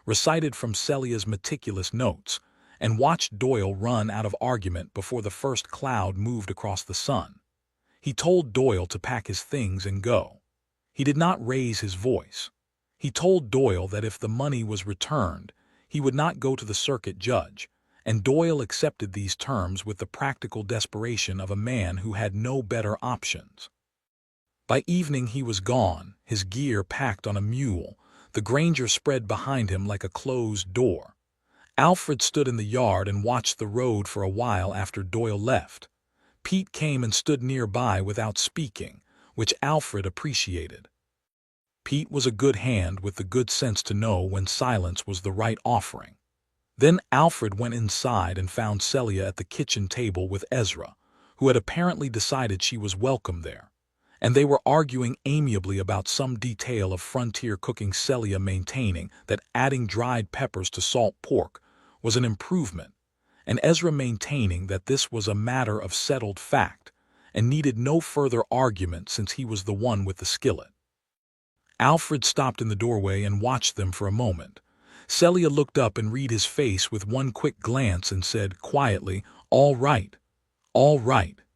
recited from Celia's meticulous notes, and watched Doyle run out of argument before the first cloud moved across the sun. He told Doyle to pack his things and go. He did not raise his voice. He told Doyle that if the money was returned, he would not go to the circuit judge, and Doyle accepted these terms with the practical desperation of a man who had no better options. By evening he was gone, his gear packed on a mule, the Granger spread behind him like a closed door. Alfred stood in the yard and watched the road for a while after Doyle left. Pete came and stood nearby without speaking, which Alfred appreciated. Pete was a good hand with the good sense to know when silence was the right offering. Then Alfred went inside and found Celia at the kitchen table with Ezra, who had apparently decided she was welcome there, and they were arguing amiably about some detail of frontier cooking, Celia maintaining that adding dried peppers to salt pork was an improvement, and Ezra maintaining that this was a matter of settled fact and needed no further argument since he was the one with the skillet. Alfred stopped in the doorway and watched them for a moment. Celia looked up and read his face with one quick glance and said quietly, "All right,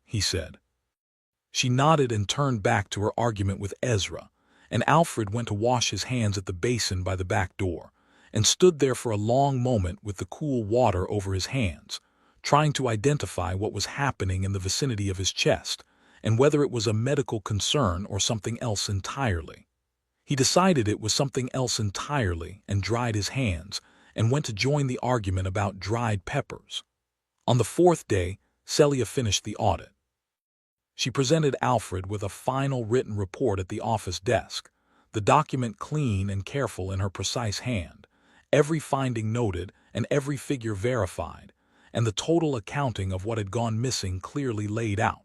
he said. She nodded and turned back to her argument with Ezra, and Alfred went to wash his hands at the basin by the back door, and stood there for a long moment with the cool water over his hands, trying to identify what was happening in the vicinity of his chest, and whether it was a medical concern or something else entirely. He decided it was something else entirely and dried his hands and went to join the argument about dried peppers. On the fourth day, Celia finished the audit. She presented Alfred with a final written report at the office desk, the document clean and careful in her precise hand, every finding noted and every figure verified, and the total accounting of what had gone missing clearly laid out.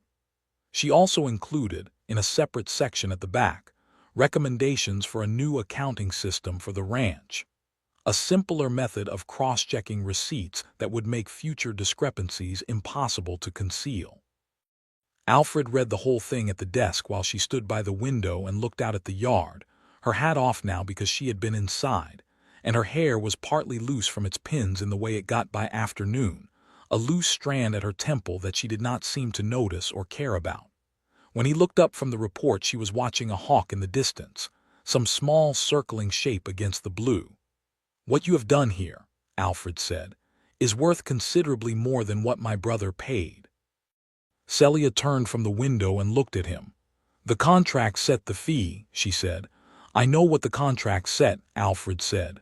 She also included, in a separate section at the back, recommendations for a new accounting system for the ranch, a simpler method of cross-checking receipts that would make future discrepancies impossible to conceal. Alfred read the whole thing at the desk while she stood by the window and looked out at the yard, her hat off now because she had been inside, and her hair was partly loose from its pins in the way it got by afternoon, a loose strand at her temple that she did not seem to notice or care about. When he looked up from the report, she was watching a hawk in the distance, some small circling shape against the blue. "What you have done here," Alfred said, "is worth considerably more than what my brother paid." Celia turned from the window and looked at him. "The contract set the fee," she said. "I know what the contract set," Alfred said.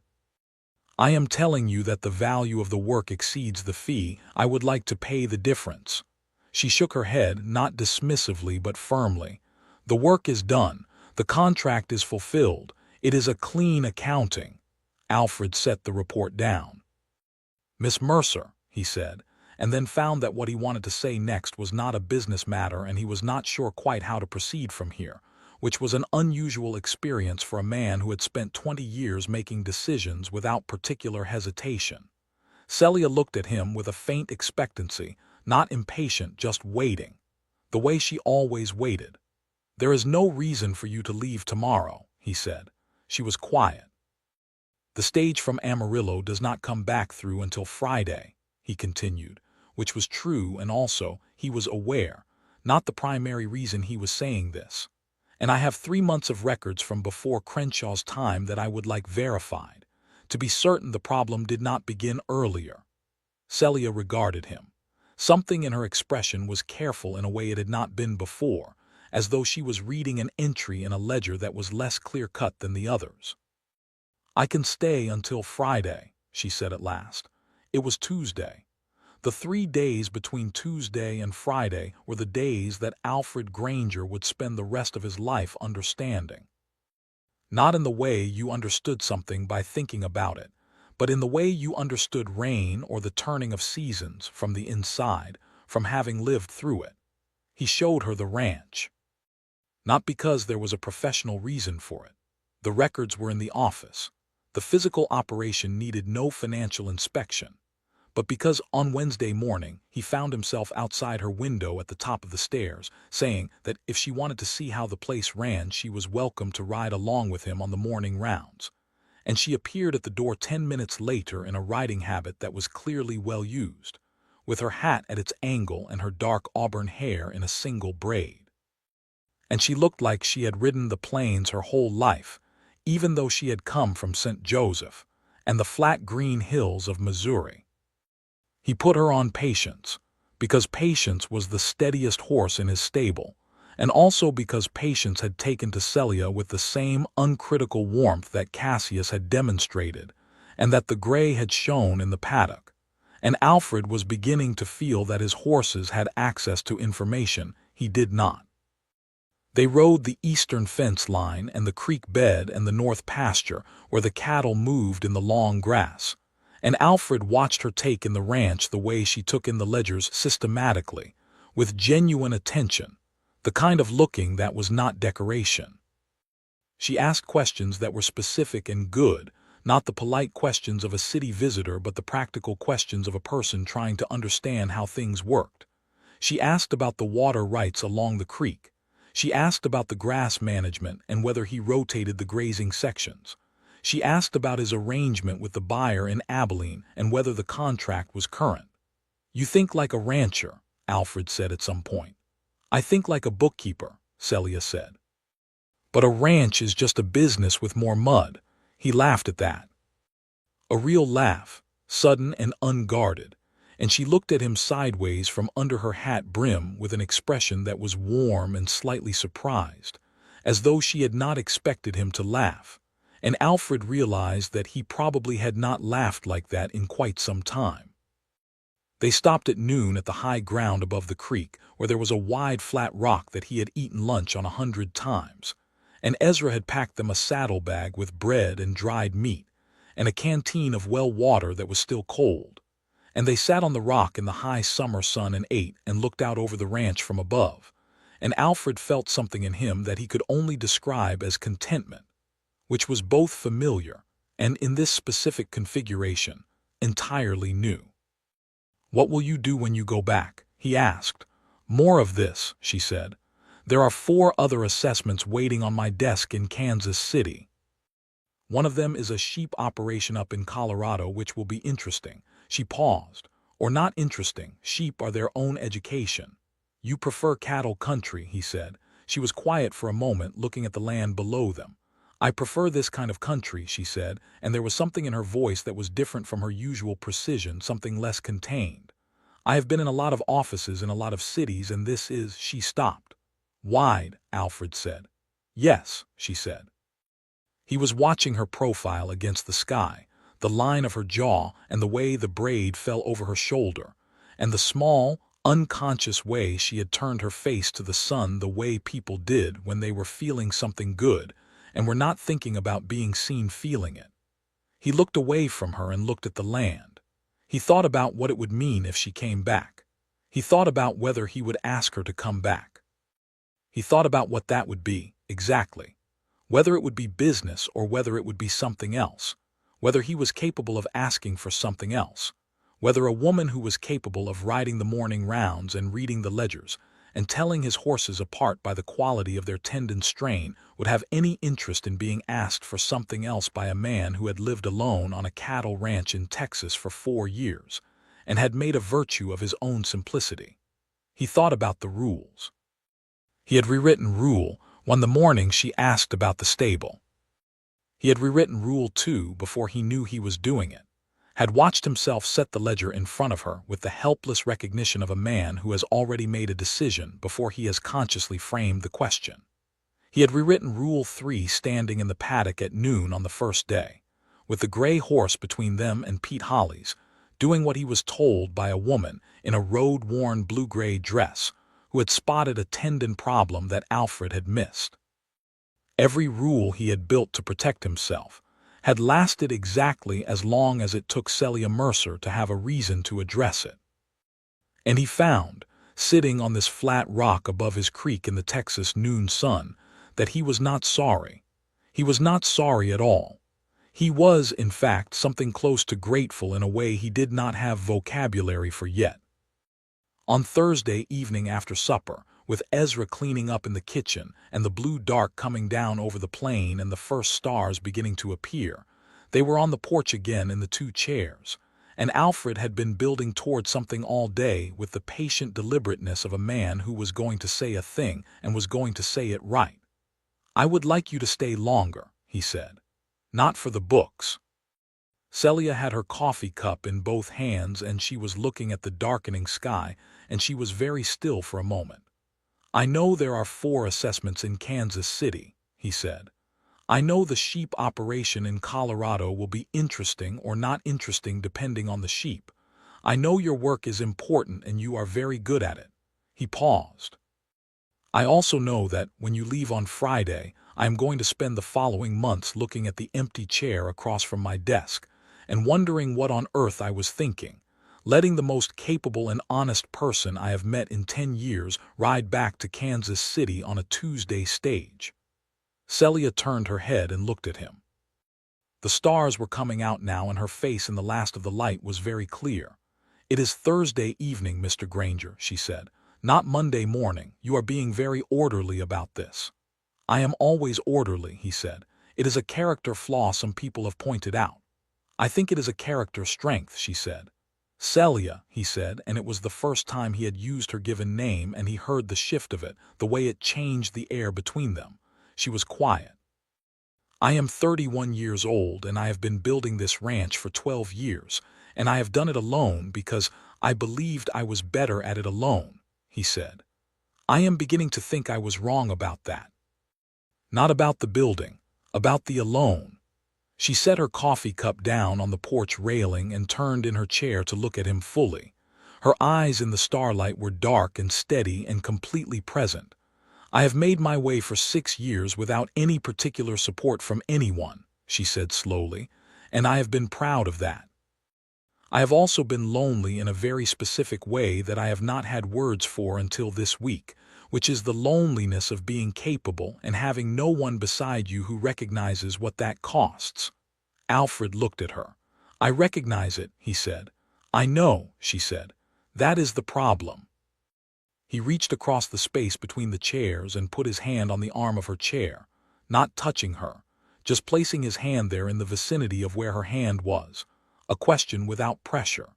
"I am telling you that the value of the work exceeds the fee. I would like to pay the difference." She shook her head, not dismissively but firmly. "The work is done. The contract is fulfilled. It is a clean accounting." Alfred set the report down. "Miss Mercer," he said, and then found that what he wanted to say next was not a business matter and he was not sure quite how to proceed from here, which was an unusual experience for a man who had spent 20 years making decisions without particular hesitation. Celia looked at him with a faint expectancy, not impatient, just waiting, the way she always waited. "There is no reason for you to leave tomorrow," he said. She was quiet. "The stage from Amarillo does not come back through until Friday," he continued, which was true, and also, he was aware, not the primary reason he was saying this. "And I have 3 months of records from before Crenshaw's time that I would like verified, to be certain the problem did not begin earlier." Celia regarded him. Something in her expression was careful in a way it had not been before, as though she was reading an entry in a ledger that was less clear-cut than the others. "I can stay until Friday," she said at last. It was Tuesday. The 3 days between Tuesday and Friday were the days that Alfred Granger would spend the rest of his life understanding. Not in the way you understood something by thinking about it, but in the way you understood rain or the turning of seasons from the inside, from having lived through it. He showed her the ranch. Not because there was a professional reason for it. The records were in the office. The physical operation needed no financial inspection. But because on Wednesday morning he found himself outside her window at the top of the stairs, saying that if she wanted to see how the place ran she was welcome to ride along with him on the morning rounds. and she appeared at the door 10 minutes later in a riding habit that was clearly well used, with her hat at its angle and her dark auburn hair in a single braid. And she looked like she had ridden the plains her whole life, even though she had come from St. Joseph and the flat green hills of Missouri. He put her on Patience, because Patience was the steadiest horse in his stable, and also because Patience had taken to Celia with the same uncritical warmth that Cassius had demonstrated, and that the gray had shown in the paddock, and Alfred was beginning to feel that his horses had access to information he did not. They rode the eastern fence line and the creek bed and the north pasture where the cattle moved in the long grass, and Alfred watched her take in the ranch the way she took in the ledgers systematically, with genuine attention, the kind of looking that was not decoration. She asked questions that were specific and good, not the polite questions of a city visitor but the practical questions of a person trying to understand how things worked. She asked about the water rights along the creek. She asked about the grass management and whether he rotated the grazing sections. She asked about his arrangement with the buyer in Abilene and whether the contract was current. "You think like a rancher," Alfred said at some point. "I think like a bookkeeper," Celia said. "But a ranch is just a business with more mud." He laughed at that. A real laugh, sudden and unguarded, and she looked at him sideways from under her hat brim with an expression that was warm and slightly surprised, as though she had not expected him to laugh, and Alfred realized that he probably had not laughed like that in quite some time. They stopped at noon at the high ground above the creek, where there was a wide flat rock that he had eaten lunch on 100 times, and Ezra had packed them a saddlebag with bread and dried meat, and a canteen of well water that was still cold. And they sat on the rock in the high summer sun and ate and looked out over the ranch from above, and Alfred felt something in him that he could only describe as contentment, which was both familiar and, in this specific configuration, entirely new. "What will you do when you go back?" he asked. "More of this," she said. "There are 4 other assessments waiting on my desk in Kansas City. One of them is a sheep operation up in Colorado, which will be interesting." She paused. "Or not interesting. Sheep are their own education." "You prefer cattle country," he said. She was quiet for a moment, looking at the land below them. "I prefer this kind of country," she said, and there was something in her voice that was different from her usual precision, something less contained. "I have been in a lot of offices in a lot of cities, and this is—" She stopped. "Wide," Alfred said. "Yes," she said. He was watching her profile against the sky, the line of her jaw and the way the braid fell over her shoulder, and the small, unconscious way she had turned her face to the sun, the way people did when they were feeling something good and were not thinking about being seen feeling it. He looked away from her and looked at the land. He thought about what it would mean if she came back. He thought about whether he would ask her to come back. He thought about what that would be, exactly. Whether it would be business or whether it would be something else. Whether he was capable of asking for something else. Whether a woman who was capable of riding the morning rounds and reading the ledgers and telling his horses apart by the quality of their tendon strain would have any interest in being asked for something else by a man who had lived alone on a cattle ranch in Texas for 4 years and had made a virtue of his own simplicity. He thought about the rules. He had rewritten Rule 1 the morning she asked about the stable. He had rewritten Rule 2 before he knew he was doing it, had watched himself set the ledger in front of her with the helpless recognition of a man who has already made a decision before he has consciously framed the question. He had rewritten Rule 3 standing in the paddock at noon on the first day, with the gray horse between them and Pete Holly's, doing what he was told by a woman in a road-worn blue-gray dress who had spotted a tendon problem that Alfred had missed. Every rule he had built to protect himself had lasted exactly as long as it took Celia Mercer to have a reason to address it. And he found, sitting on this flat rock above his creek in the Texas noon sun, that he was not sorry. He was not sorry at all. He was, in fact, something close to grateful in a way he did not have vocabulary for yet. On Thursday evening after supper, with Ezra cleaning up in the kitchen and the blue dark coming down over the plain and the first stars beginning to appear, They were on the porch again in the two chairs, and Alfred had been building toward something all day with the patient deliberateness of a man who was going to say a thing and was going to say it right. "I would like you to stay longer," he said. "Not for the books." Celia had her coffee cup in both hands and she was looking at the darkening sky, and she was very still for a moment. "I know there are 4 assessments in Kansas City," he said. "I know the sheep operation in Colorado will be interesting or not interesting depending on the sheep. I know your work is important and you are very good at it." He paused. "I also know that, when you leave on Friday, I am going to spend the following months looking at the empty chair across from my desk, and wondering what on earth I was thinking, letting the most capable and honest person I have met in 10 years ride back to Kansas City on a Tuesday stage." Celia turned her head and looked at him. The stars were coming out now and her face in the last of the light was very clear. "It is Thursday evening, Mr. Granger," she said. "Not Monday morning. You are being very orderly about this." "I am always orderly," he said. "It is a character flaw some people have pointed out." "I think it is a character strength," she said. "Celia," he said, and it was the first time he had used her given name and he heard the shift of it, the way it changed the air between them. She was quiet. "I am 31 years old and I have been building this ranch for 12 years, and I have done it alone because I believed I was better at it alone," he said. "I am beginning to think I was wrong about that. Not about the building, about the alone." She set her coffee cup down on the porch railing and turned in her chair to look at him fully. Her eyes in the starlight were dark and steady and completely present. "I have made my way for 6 years without any particular support from anyone," she said slowly, "and I have been proud of that. I have also been lonely in a very specific way that I have not had words for until this week, which is the loneliness of being capable and having no one beside you who recognizes what that costs." Alfred looked at her. "I recognize it," he said. "I know," she said. "That is the problem." He reached across the space between the chairs and put his hand on the arm of her chair, not touching her, just placing his hand there in the vicinity of where her hand was, a question without pressure.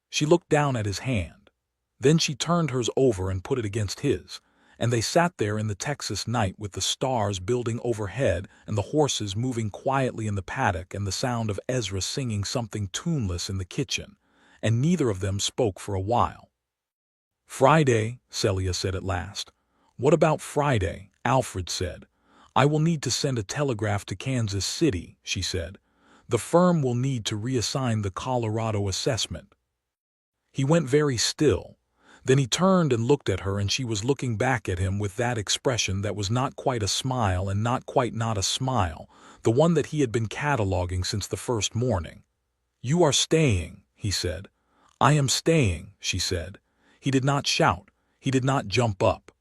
She looked down at his hand. Then she turned hers over and put it against his, and they sat there in the Texas night with the stars building overhead and the horses moving quietly in the paddock and the sound of Ezra singing something tuneless in the kitchen, and neither of them spoke for a while. "Friday," Celia said at last. "What about Friday?" Alfred said. "I will need to send a telegraph to Kansas City," she said. "The firm will need to reassign the Colorado assessment." He went very still. Then he turned and looked at her and she was looking back at him with that expression that was not quite a smile and not quite not a smile, the one that he had been cataloging since the first morning. "You are staying," he said. "I am staying," she said. He did not shout. He did not jump up.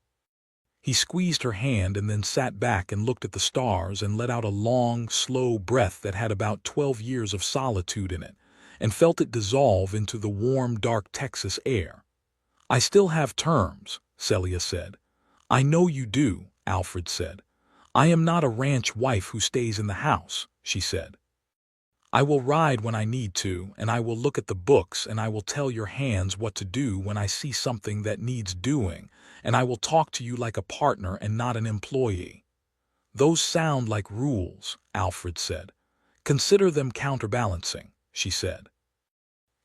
He squeezed her hand and then sat back and looked at the stars and let out a long, slow breath that had about 12 years of solitude in it, and felt it dissolve into the warm, dark Texas air. "I still have terms," Celia said. "I know you do," Alfred said. "I am not a ranch wife who stays in the house," she said. "I will ride when I need to, and I will look at the books, and I will tell your hands what to do when I see something that needs doing, and I will talk to you like a partner and not an employee." "Those sound like rules," Alfred said. "Consider them counterbalancing," she said.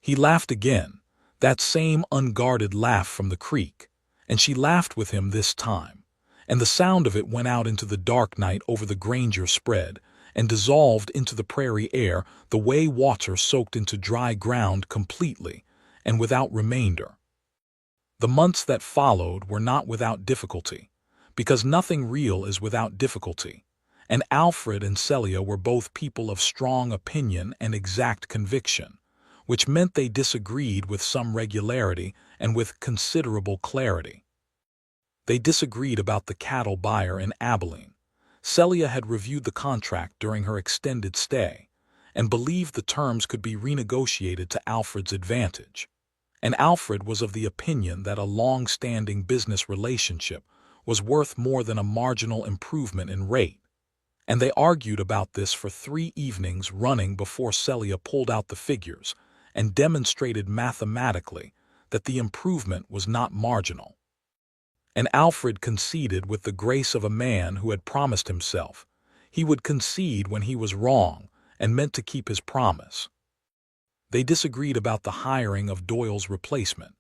He laughed again, that same unguarded laugh from the creek, and she laughed with him this time, and the sound of it went out into the dark night over the Granger spread, and dissolved into the prairie air the way water soaked into dry ground completely and without remainder. The months that followed were not without difficulty, because nothing real is without difficulty, and Alfred and Celia were both people of strong opinion and exact conviction, which meant they disagreed with some regularity and with considerable clarity. They disagreed about the cattle buyer in Abilene. Celia had reviewed the contract during her extended stay, and believed the terms could be renegotiated to Alfred's advantage. And Alfred was of the opinion that a long-standing business relationship was worth more than a marginal improvement in rate. and they argued about this for 3 evenings running before Celia pulled out the figures and demonstrated mathematically that the improvement was not marginal. And Alfred conceded with the grace of a man who had promised himself. He would concede when he was wrong and meant to keep his promise. They disagreed about the hiring of Doyle's replacement.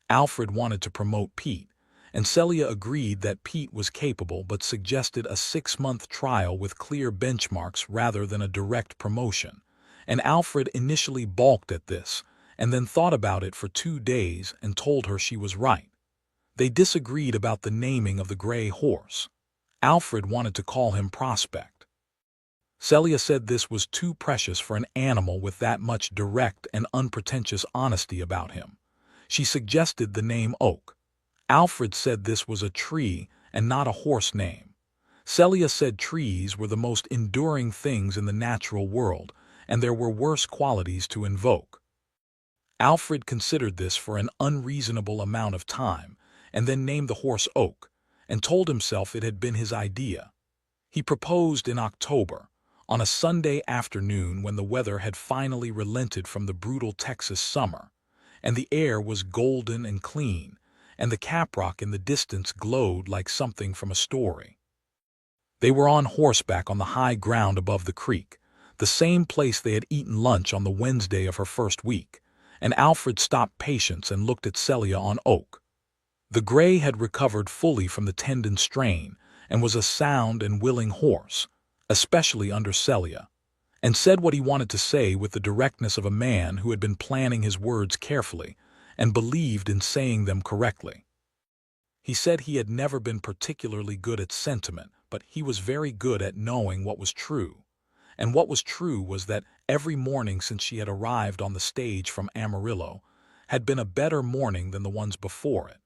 Alfred wanted to promote Pete, and Celia agreed that Pete was capable but suggested a 6-month trial with clear benchmarks rather than a direct promotion. And Alfred initially balked at this, and then thought about it for 2 days and told her she was right. They disagreed about the naming of the gray horse. Alfred wanted to call him Prospect. Celia said this was too precious for an animal with that much direct and unpretentious honesty about him. She suggested the name Oak. Alfred said this was a tree and not a horse name. Celia said trees were the most enduring things in the natural world, and there were worse qualities to invoke. Alfred considered this for an unreasonable amount of time, and then named the horse Oak, and told himself it had been his idea. He proposed in October, on a Sunday afternoon when the weather had finally relented from the brutal Texas summer, and the air was golden and clean, and the caprock in the distance glowed like something from a story. They were on horseback on the high ground above the creek, the same place they had eaten lunch on the Wednesday of her first week, and Alfred stopped Patience and looked at Celia on Oak. The gray had recovered fully from the tendon strain and was a sound and willing horse, especially under Celia, and said what he wanted to say with the directness of a man who had been planning his words carefully and believed in saying them correctly. He said he had never been particularly good at sentiment, but he was very good at knowing what was true. And what was true was that every morning since she had arrived on the stage from Amarillo had been a better morning than the ones before it.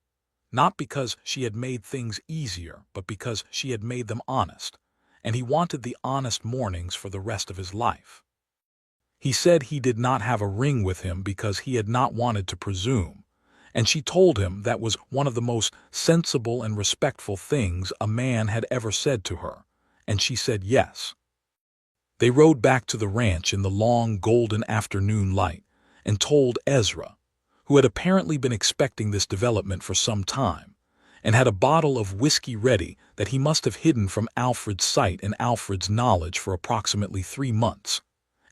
Not because she had made things easier, but because she had made them honest, and he wanted the honest mornings for the rest of his life. He said he did not have a ring with him because he had not wanted to presume, and she told him that was one of the most sensible and respectful things a man had ever said to her, and she said yes. They rode back to the ranch in the long golden afternoon light and told Ezra, who had apparently been expecting this development for some time, and had a bottle of whiskey ready that he must have hidden from Alfred's sight and Alfred's knowledge for approximately 3 months.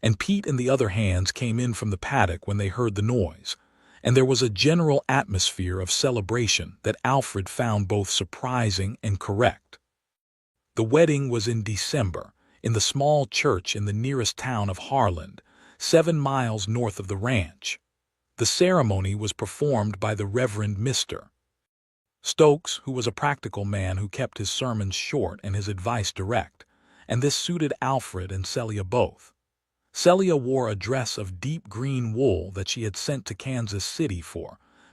And Pete and the other hands came in from the paddock when they heard the noise, and there was a general atmosphere of celebration that Alfred found both surprising and correct. The wedding was in December, in the small church in the nearest town of Harland, 7 miles north of the ranch. The ceremony was performed by the Reverend Mr. Stokes, who was a practical man who kept his sermons short and his advice direct, and this suited Alfred and Celia both. Celia wore a dress of deep green wool that she had sent to Kansas City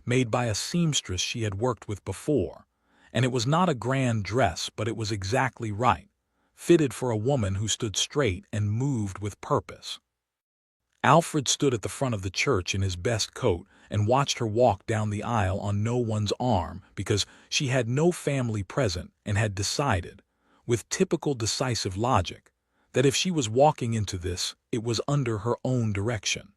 made by a seamstress she had worked with before, and it was not a grand dress, but it was exactly right, fitted for a woman who stood straight and moved with purpose. Alfred stood at the front of the church in his best coat and watched her walk down the aisle on no one's arm because she had no family present and had decided, with typical decisive logic, that if she was walking into this, it was under her own direction.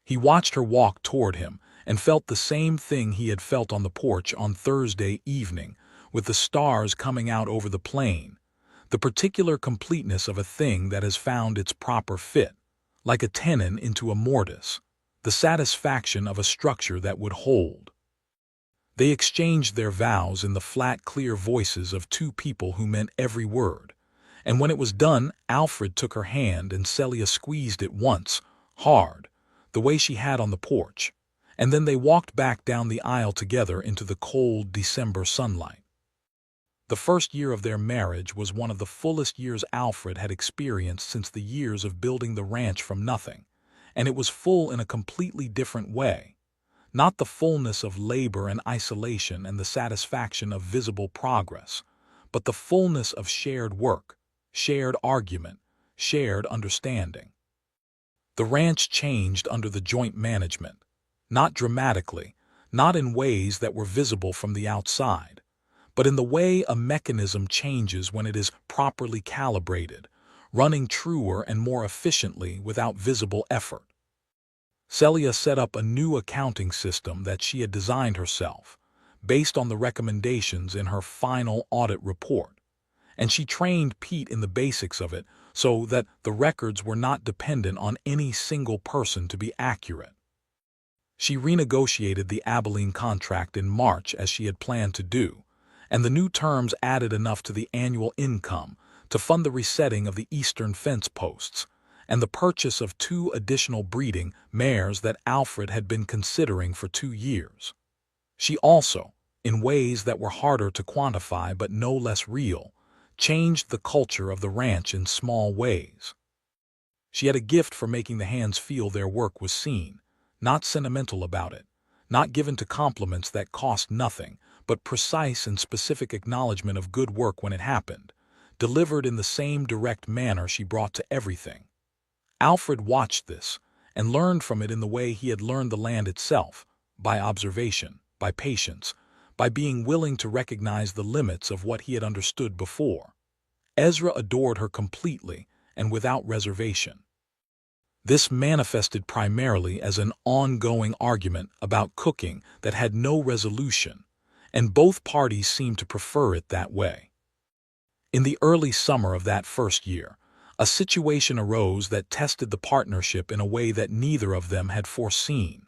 He watched her walk toward him and felt the same thing he had felt on the porch on Thursday evening, with the stars coming out over the plain, the particular completeness of a thing that has found its proper fit, like a tenon into a mortise, the satisfaction of a structure that would hold. They exchanged their vows in the flat, clear voices of 2 people who meant every word, and when it was done, Alfred took her hand and Celia squeezed it once, hard, the way she had on the porch, and then they walked back down the aisle together into the cold December sunlight. The first year of their marriage was one of the fullest years Alfred had experienced since the years of building the ranch from nothing, and it was full in a completely different way. Not the fullness of labor and isolation and the satisfaction of visible progress, but the fullness of shared work, shared argument, shared understanding. The ranch changed under the joint management, not dramatically, not in ways that were visible from the outside, but in the way a mechanism changes when it is properly calibrated, running truer and more efficiently without visible effort. Celia set up a new accounting system that she had designed herself, based on the recommendations in her final audit report, and she trained Pete in the basics of it so that the records were not dependent on any single person to be accurate. She renegotiated the Abilene contract in March as she had planned to do, and the new terms added enough to the annual income to fund the resetting of the eastern fence posts and the purchase of 2 additional breeding mares that Alfred had been considering for 2 years. She also, in ways that were harder to quantify but no less real, changed the culture of the ranch in small ways. She had a gift for making the hands feel their work was seen, not sentimental about it, not given to compliments that cost nothing, but precise and specific acknowledgement of good work when it happened, delivered in the same direct manner she brought to everything. Alfred watched this and learned from it in the way he had learned the land itself, by observation, by patience, by being willing to recognize the limits of what he had understood before. Ezra adored her completely and without reservation. This manifested primarily as an ongoing argument about cooking that had no resolution, and both parties seemed to prefer it that way. In the early summer of that first year, a situation arose that tested the partnership in a way that neither of them had foreseen.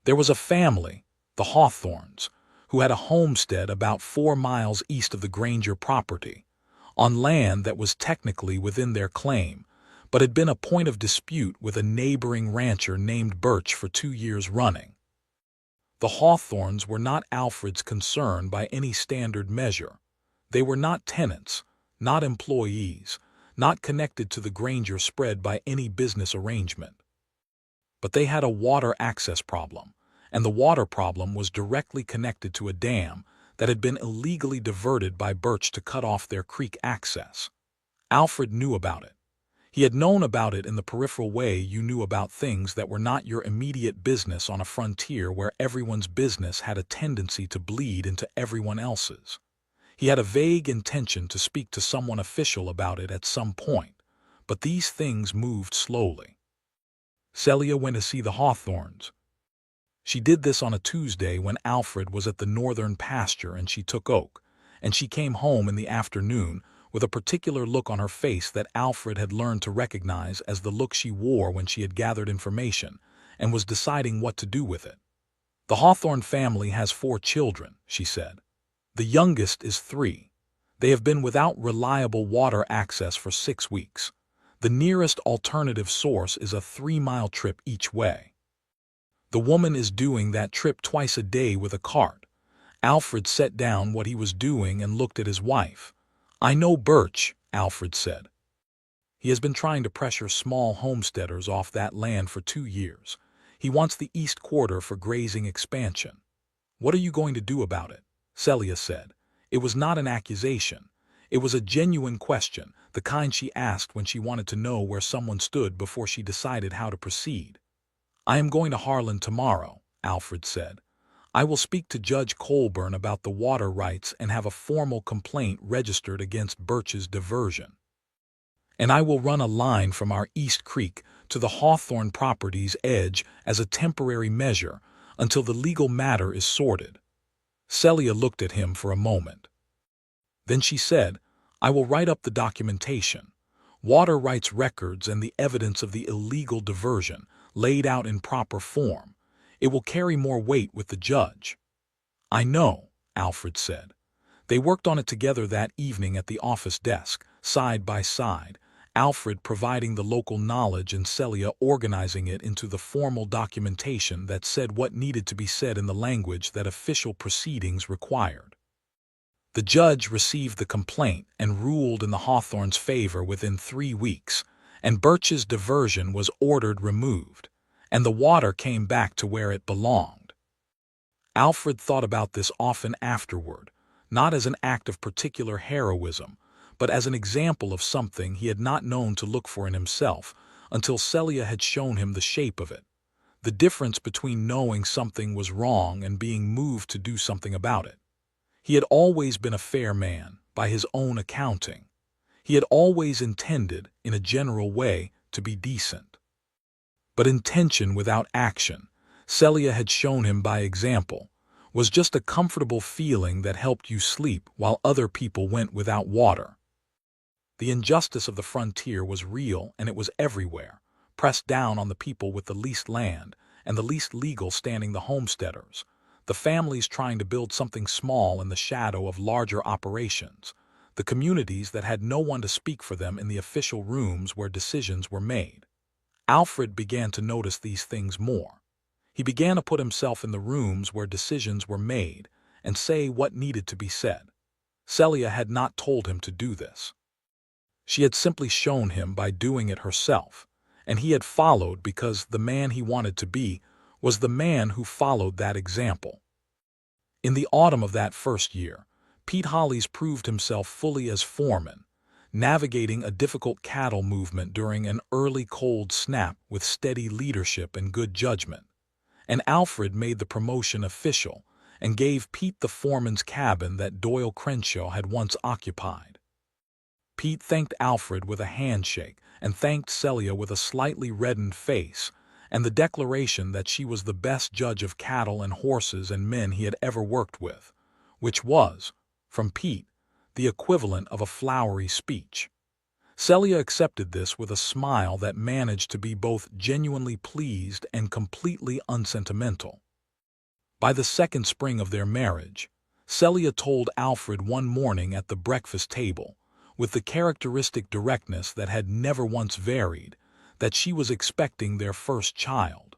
There was a family, the Hawthorns, who had a homestead about 4 miles east of the Granger property, on land that was technically within their claim, but had been a point of dispute with a neighboring rancher named Birch for 2 years running. The Hawthorns were not Alfred's concern by any standard measure. They were not tenants, not employees, not connected to the Granger spread by any business arrangement. But they had a water access problem, and the water problem was directly connected to a dam that had been illegally diverted by Birch to cut off their creek access. Alfred knew about it. He had known about it in the peripheral way you knew about things that were not your immediate business on a frontier where everyone's business had a tendency to bleed into everyone else's. He had a vague intention to speak to someone official about it at some point, but these things moved slowly. Celia went to see the Hawthorns. She did this on a Tuesday when Alfred was at the northern pasture and she took Oak, and she came home in the afternoon with a particular look on her face that Alfred had learned to recognize as the look she wore when she had gathered information and was deciding what to do with it. "The Hawthorne family has 4 children," she said. "The youngest is 3. They have been without reliable water access for 6 weeks. The nearest alternative source is a 3-mile trip each way. The woman is doing that trip twice a day with a cart." Alfred set down what he was doing and looked at his wife. "I know Birch," Alfred said. "He has been trying to pressure small homesteaders off that land for 2 years. He wants the East Quarter for grazing expansion." "What are you going to do about it?" Celia said. It was not an accusation. It was a genuine question, the kind she asked when she wanted to know where someone stood before she decided how to proceed. "I am going to Harlan tomorrow," Alfred said. "I will speak to Judge Colburn about the water rights and have a formal complaint registered against Birch's diversion. And I will run a line from our East Creek to the Hawthorne property's edge as a temporary measure until the legal matter is sorted." Celia looked at him for a moment. Then she said, "I will write up the documentation, water rights records and the evidence of the illegal diversion, laid out in proper form. It will carry more weight with the judge." "I know," Alfred said. They worked on it together that evening at the office desk, side by side, Alfred providing the local knowledge and Celia organizing it into the formal documentation that said what needed to be said in the language that official proceedings required. The judge received the complaint and ruled in the Hawthorns' favor within 3 weeks, and Birch's diversion was ordered removed, and the water came back to where it belonged. Alfred thought about this often afterward, not as an act of particular heroism, but as an example of something he had not known to look for in himself until Celia had shown him the shape of it, the difference between knowing something was wrong and being moved to do something about it. He had always been a fair man, by his own accounting. He had always intended, in a general way, to be decent. But intention without action, Celia had shown him by example, was just a comfortable feeling that helped you sleep while other people went without water. The injustice of the frontier was real, and it was everywhere, pressed down on the people with the least land, and the least legal standing, the homesteaders, the families trying to build something small in the shadow of larger operations, the communities that had no one to speak for them in the official rooms where decisions were made. Alfred began to notice these things more. He began to put himself in the rooms where decisions were made and say what needed to be said. Celia had not told him to do this. She had simply shown him by doing it herself, and he had followed because the man he wanted to be was the man who followed that example. In the autumn of that first year, Pete Hollis proved himself fully as foreman, navigating a difficult cattle movement during an early cold snap with steady leadership and good judgment. And Alfred made the promotion official and gave Pete the foreman's cabin that Doyle Crenshaw had once occupied. Pete thanked Alfred with a handshake and thanked Celia with a slightly reddened face and the declaration that she was the best judge of cattle and horses and men he had ever worked with, which was, from Pete, the equivalent of a flowery speech. Celia accepted this with a smile that managed to be both genuinely pleased and completely unsentimental. By the second spring of their marriage, Celia told Alfred one morning at the breakfast table, with the characteristic directness that had never once varied, that she was expecting their first child.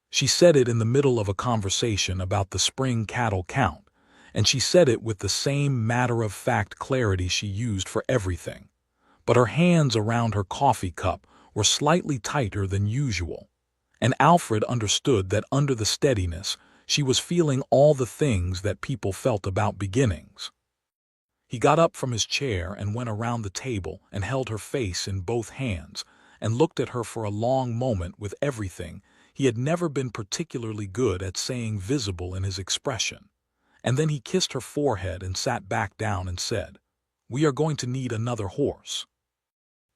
She said it in the middle of a conversation about the spring cattle count, and she said it with the same matter-of-fact clarity she used for everything. But her hands around her coffee cup were slightly tighter than usual, and Alfred understood that under the steadiness she was feeling all the things that people felt about beginnings. He got up from his chair and went around the table and held her face in both hands and looked at her for a long moment with everything he had never been particularly good at saying visible in his expression. And then he kissed her forehead and sat back down and said, "We are going to need another horse."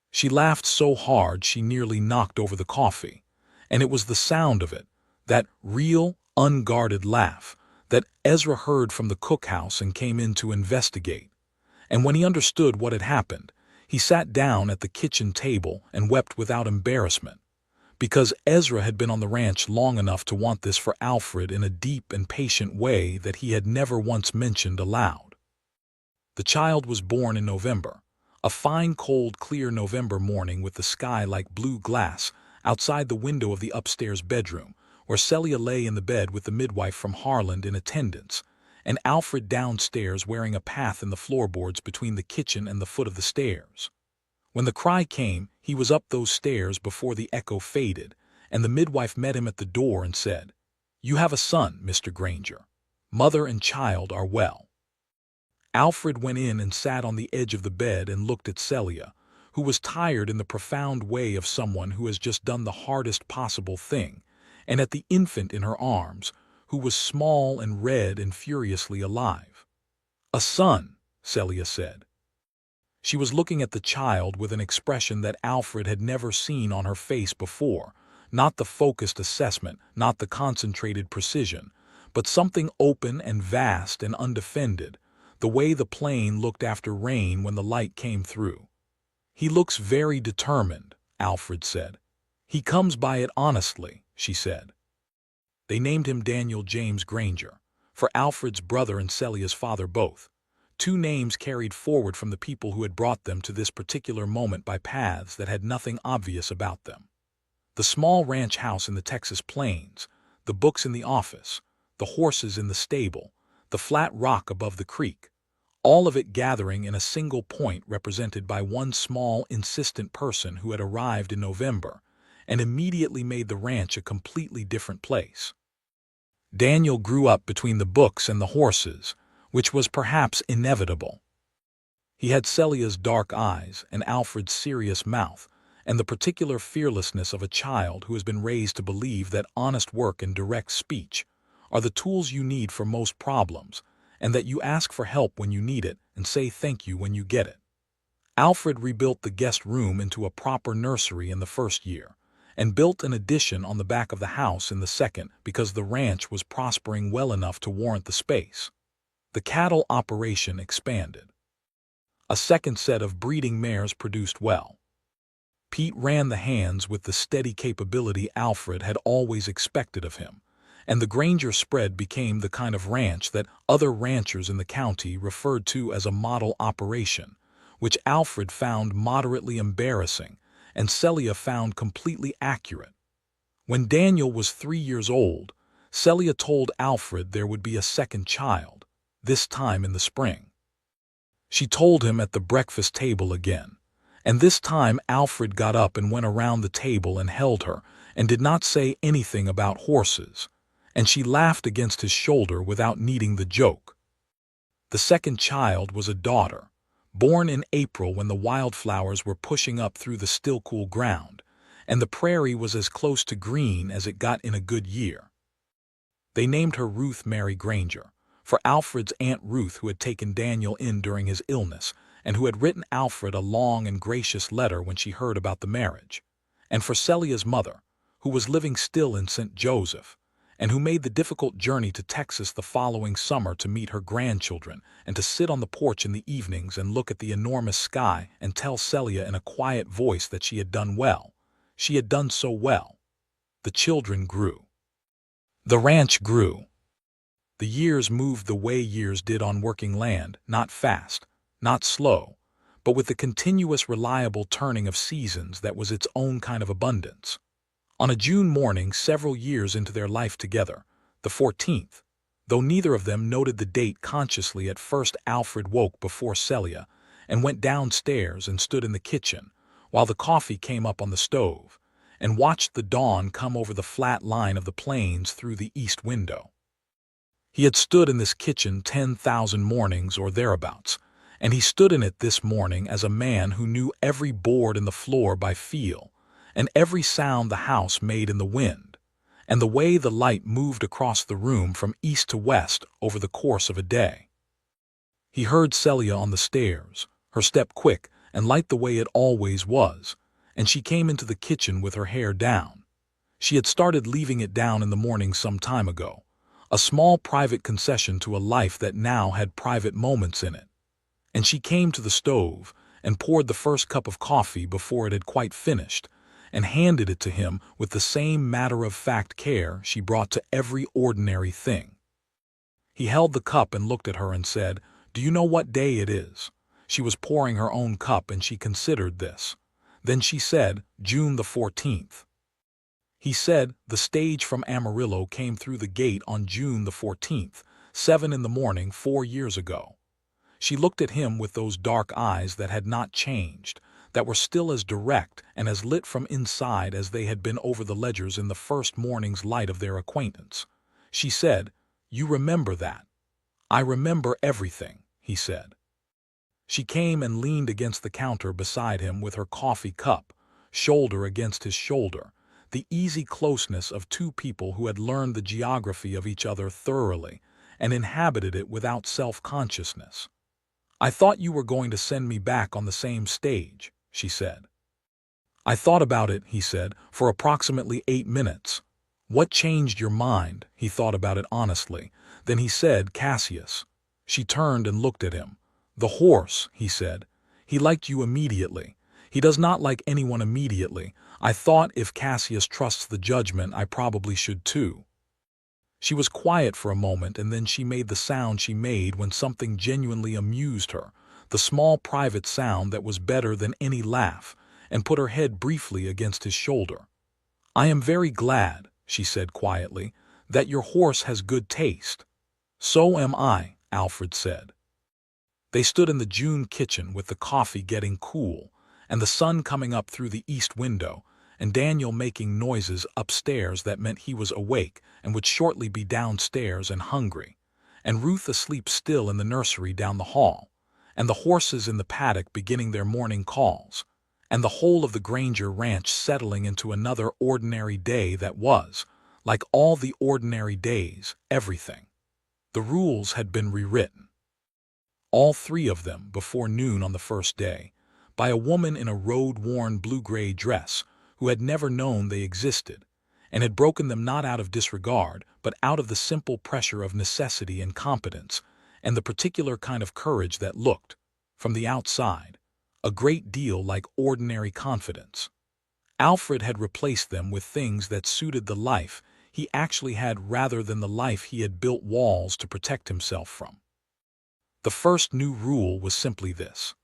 She laughed so hard she nearly knocked over the coffee, and it was the sound of it, that real, unguarded laugh, that Ezra heard from the cookhouse and came in to investigate. And when he understood what had happened, he sat down at the kitchen table and wept without embarrassment, because Ezra had been on the ranch long enough to want this for Alfred in a deep and patient way that he had never once mentioned aloud. The child was born in November, a fine, cold, clear November morning with the sky like blue glass outside the window of the upstairs bedroom, where Celia lay in the bed with the midwife from Harland in attendance, and Alfred downstairs wearing a path in the floorboards between the kitchen and the foot of the stairs. When the cry came, he was up those stairs before the echo faded, and the midwife met him at the door and said, "You have a son, Mr. Granger. Mother and child are well." Alfred went in and sat on the edge of the bed and looked at Celia, who was tired in the profound way of someone who has just done the hardest possible thing, and at the infant in her arms, who was small and red and furiously alive. "A son," Celia said. She was looking at the child with an expression that Alfred had never seen on her face before, not the focused assessment, not the concentrated precision, but something open and vast and undefended, the way the plain looked after rain when the light came through. "He looks very determined," Alfred said. "He comes by it honestly," she said. They named him Daniel James Granger, for Alfred's brother and Celia's father both, two names carried forward from the people who had brought them to this particular moment by paths that had nothing obvious about them. The small ranch house in the Texas plains, the books in the office, the horses in the stable, the flat rock above the creek, all of it gathering in a single point represented by one small, insistent person who had arrived in November and immediately made the ranch a completely different place. Daniel grew up between the books and the horses, which was perhaps inevitable. He had Celia's dark eyes and Alfred's serious mouth, and the particular fearlessness of a child who has been raised to believe that honest work and direct speech are the tools you need for most problems, and that you ask for help when you need it and say thank you when you get it. Alfred rebuilt the guest room into a proper nursery in the first year, and built an addition on the back of the house in the second because the ranch was prospering well enough to warrant the space. The cattle operation expanded. A second set of breeding mares produced well. Pete ran the hands with the steady capability Alfred had always expected of him, and the Granger spread became the kind of ranch that other ranchers in the county referred to as a model operation, which Alfred found moderately embarrassing and Celia found completely accurate. When Daniel was 3 years old, Celia told Alfred there would be a second child, this time in the spring. She told him at the breakfast table again, and this time Alfred got up and went around the table and held her and did not say anything about horses, and she laughed against his shoulder without needing the joke. The second child was a daughter, born in April when the wildflowers were pushing up through the still cool ground, and the prairie was as close to green as it got in a good year. They named her Ruth Mary Granger, for Alfred's Aunt Ruth, who had taken Daniel in during his illness and who had written Alfred a long and gracious letter when she heard about the marriage, and for Celia's mother, who was living still in St. Joseph, and who made the difficult journey to Texas the following summer to meet her grandchildren and to sit on the porch in the evenings and look at the enormous sky and tell Celia in a quiet voice that she had done well. She had done so well. The children grew. The ranch grew. The years moved the way years did on working land, not fast, not slow, but with the continuous reliable turning of seasons that was its own kind of abundance. On a June morning several years into their life together, the 14th, though neither of them noted the date consciously at first, Alfred woke before Celia and went downstairs and stood in the kitchen while the coffee came up on the stove and watched the dawn come over the flat line of the plains through the east window. He had stood in this kitchen 10,000 mornings or thereabouts, and he stood in it this morning as a man who knew every board in the floor by feel, and every sound the house made in the wind, and the way the light moved across the room from east to west over the course of a day. He heard Celia on the stairs, her step quick and light the way it always was, and she came into the kitchen with her hair down. She had started leaving it down in the morning some time ago, a small private concession to a life that now had private moments in it. And she came to the stove and poured the first cup of coffee before it had quite finished, and handed it to him with the same matter-of-fact care she brought to every ordinary thing. He held the cup and looked at her and said, "Do you know what day it is?" She was pouring her own cup and she considered this. Then she said, "June the 14th. He said, "The stage from Amarillo came through the gate on June the 14th, 7 in the morning 4 years ago." She looked at him with those dark eyes that had not changed, that were still as direct and as lit from inside as they had been over the ledgers in the first morning's light of their acquaintance. She said, "You remember that?" "I remember everything," he said. She came and leaned against the counter beside him with her coffee cup, shoulder against his shoulder, the easy closeness of two people who had learned the geography of each other thoroughly and inhabited it without self-consciousness. "I thought you were going to send me back on the same stage," she said. "I thought about it," he said, "for approximately 8 minutes. What changed your mind?" He thought about it honestly. Then he said, "Cassius." She turned and looked at him. "The horse," he said. "He liked you immediately. He does not like anyone immediately. I thought if Cassius trusts the judgment, I probably should too." She was quiet for a moment, and then she made the sound she made when something genuinely amused her, the small private sound that was better than any laugh, and put her head briefly against his shoulder. "I am very glad," she said quietly, "that your horse has good taste." "So am I," Alfred said. They stood in the June kitchen with the coffee getting cool, and the sun coming up through the east window, and Daniel making noises upstairs that meant he was awake and would shortly be downstairs and hungry, and Ruth asleep still in the nursery down the hall, and the horses in the paddock beginning their morning calls, and the whole of the Granger ranch settling into another ordinary day that was, like all the ordinary days, everything. The rules had been rewritten. All three of them before noon on the first day, by a woman in a road-worn blue-gray dress who had never known they existed, and had broken them not out of disregard, but out of the simple pressure of necessity and competence, and the particular kind of courage that looked, from the outside, a great deal like ordinary confidence. Alfred had replaced them with things that suited the life he actually had rather than the life he had built walls to protect himself from. The first new rule was simply this.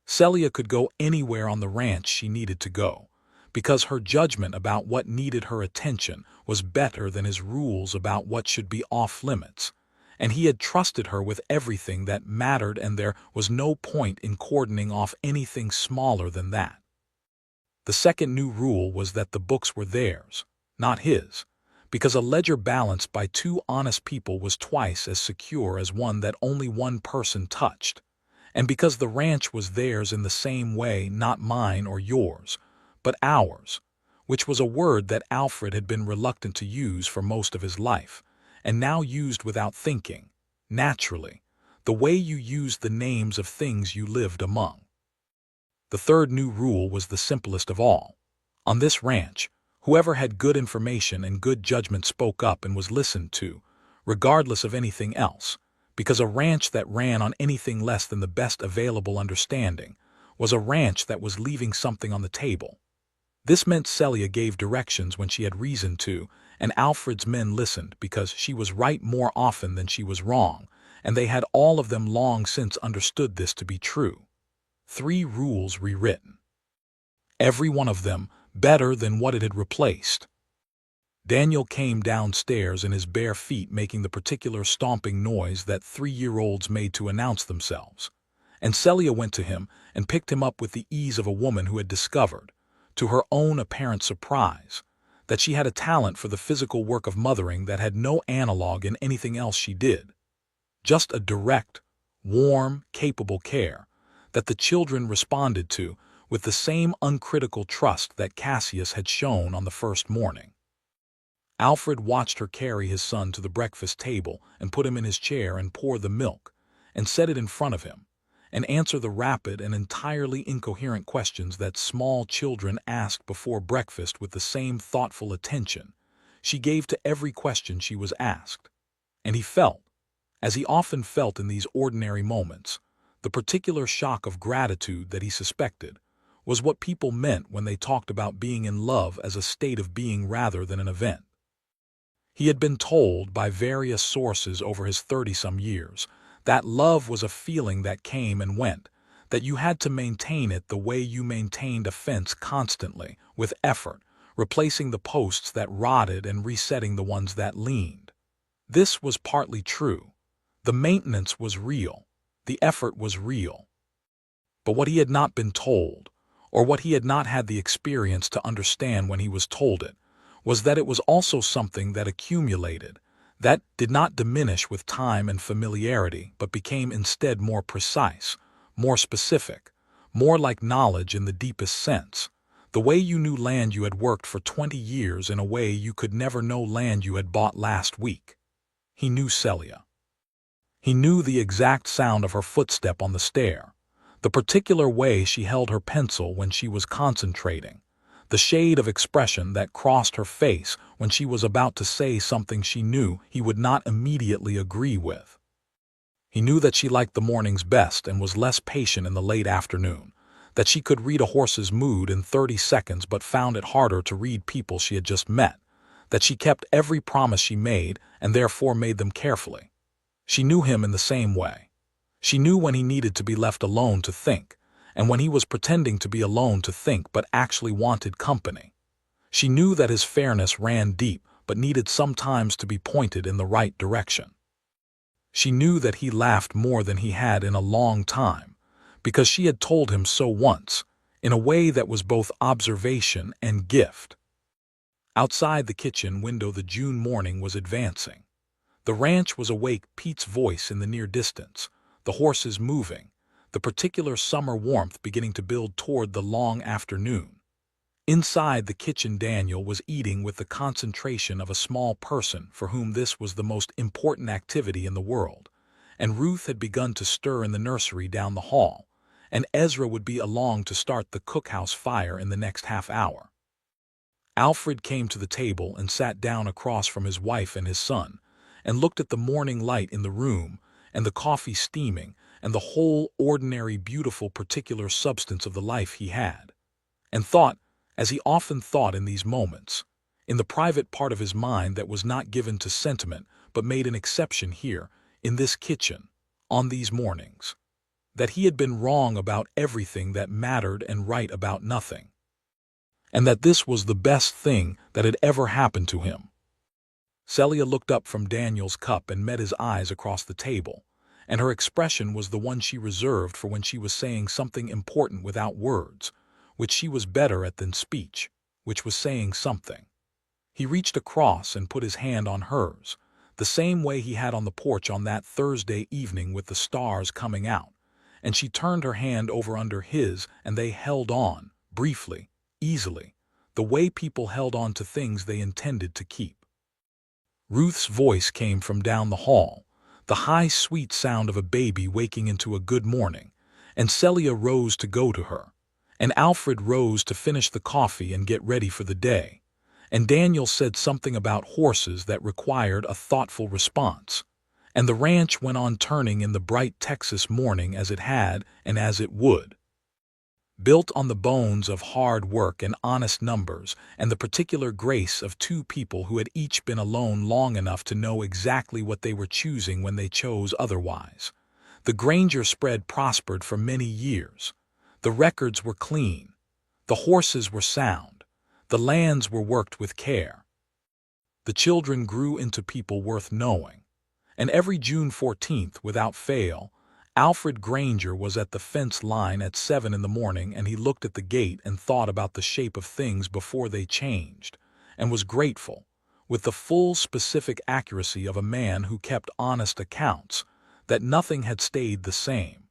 Celia could go anywhere on the ranch she needed to go, because her judgment about what needed her attention was better than his rules about what should be off-limits, and he had trusted her with everything that mattered, and there was no point in cordoning off anything smaller than that. The second new rule was that the books were theirs, not his, because a ledger balanced by two honest people was twice as secure as one that only one person touched, and because the ranch was theirs in the same way, not mine or yours, but ours, which was a word that Alfred had been reluctant to use for most of his life, and now used without thinking, naturally, the way you used the names of things you lived among. The third new rule was the simplest of all. On this ranch, whoever had good information and good judgment spoke up and was listened to, regardless of anything else, because a ranch that ran on anything less than the best available understanding was a ranch that was leaving something on the table. This meant Celia gave directions when she had reason to, and Alfred's men listened because she was right more often than she was wrong, and they had all of them long since understood this to be true. 3 rules rewritten. Every one of them better than what it had replaced. Daniel came downstairs in his bare feet, making the particular stomping noise that 3-year-olds made to announce themselves, and Celia went to him and picked him up with the ease of a woman who had discovered, to her own apparent surprise, that she had a talent for the physical work of mothering that had no analog in anything else she did. Just a direct, warm, capable care that the children responded to with the same uncritical trust that Cassius had shown on the first morning. Alfred watched her carry his son to the breakfast table and put him in his chair and pour the milk and set it in front of him, and answer the rapid and entirely incoherent questions that small children asked before breakfast with the same thoughtful attention she gave to every question she was asked. And he felt, as he often felt in these ordinary moments, the particular shock of gratitude that he suspected was what people meant when they talked about being in love as a state of being rather than an event. He had been told by various sources over his 30-some years that love was a feeling that came and went, that you had to maintain it the way you maintained a fence constantly, with effort, replacing the posts that rotted and resetting the ones that leaned. This was partly true. The maintenance was real. The effort was real. But what he had not been told, or what he had not had the experience to understand when he was told it, was that it was also something that accumulated, that did not diminish with time and familiarity, but became instead more precise, more specific, more like knowledge in the deepest sense, the way you knew land you had worked for 20 years in a way you could never know land you had bought last week. He knew Celia. He knew the exact sound of her footstep on the stair, the particular way she held her pencil when she was concentrating, the shade of expression that crossed her face when she was about to say something she knew he would not immediately agree with. He knew that she liked the mornings best and was less patient in the late afternoon, that she could read a horse's mood in 30 seconds but found it harder to read people she had just met, that she kept every promise she made and therefore made them carefully. She knew him in the same way. She knew when he needed to be left alone to think, and when he was pretending to be alone to think but actually wanted company. She knew that his fairness ran deep but needed sometimes to be pointed in the right direction. She knew that he laughed more than he had in a long time, because she had told him so once, in a way that was both observation and gift. Outside the kitchen window the June morning was advancing. The ranch was awake, Pete's voice in the near distance, the horses moving, the particular summer warmth beginning to build toward the long afternoon. Inside the kitchen, Daniel was eating with the concentration of a small person for whom this was the most important activity in the world, and Ruth had begun to stir in the nursery down the hall, and Ezra would be along to start the cookhouse fire in the next half hour. Alfred came to the table and sat down across from his wife and his son, and looked at the morning light in the room, and the coffee steaming, and the whole ordinary, beautiful, particular substance of the life he had, and thought, as he often thought in these moments, in the private part of his mind that was not given to sentiment but made an exception here, in this kitchen, on these mornings, that he had been wrong about everything that mattered and right about nothing, and that this was the best thing that had ever happened to him. Celia looked up from Daniel's cup and met his eyes across the table, and her expression was the one she reserved for when she was saying something important without words, which she was better at than speech, which was saying something. He reached across and put his hand on hers, the same way he had on the porch on that Thursday evening with the stars coming out, and she turned her hand over under his, and they held on, briefly, easily, the way people held on to things they intended to keep. Ruth's voice came from down the hall, the high, sweet sound of a baby waking into a good morning, and Celia rose to go to her, and Alfred rose to finish the coffee and get ready for the day, and Daniel said something about horses that required a thoughtful response, and the ranch went on turning in the bright Texas morning as it had and as it would. Built on the bones of hard work and honest numbers and the particular grace of two people who had each been alone long enough to know exactly what they were choosing when they chose otherwise. The Granger spread prospered for many years. The records were clean. The horses were sound. The lands were worked with care. The children grew into people worth knowing. And every June 14th, without fail, Alfred Granger was at the fence line at 7 in the morning, and he looked at the gate and thought about the shape of things before they changed, and was grateful, with the full specific accuracy of a man who kept honest accounts, that nothing had stayed the same.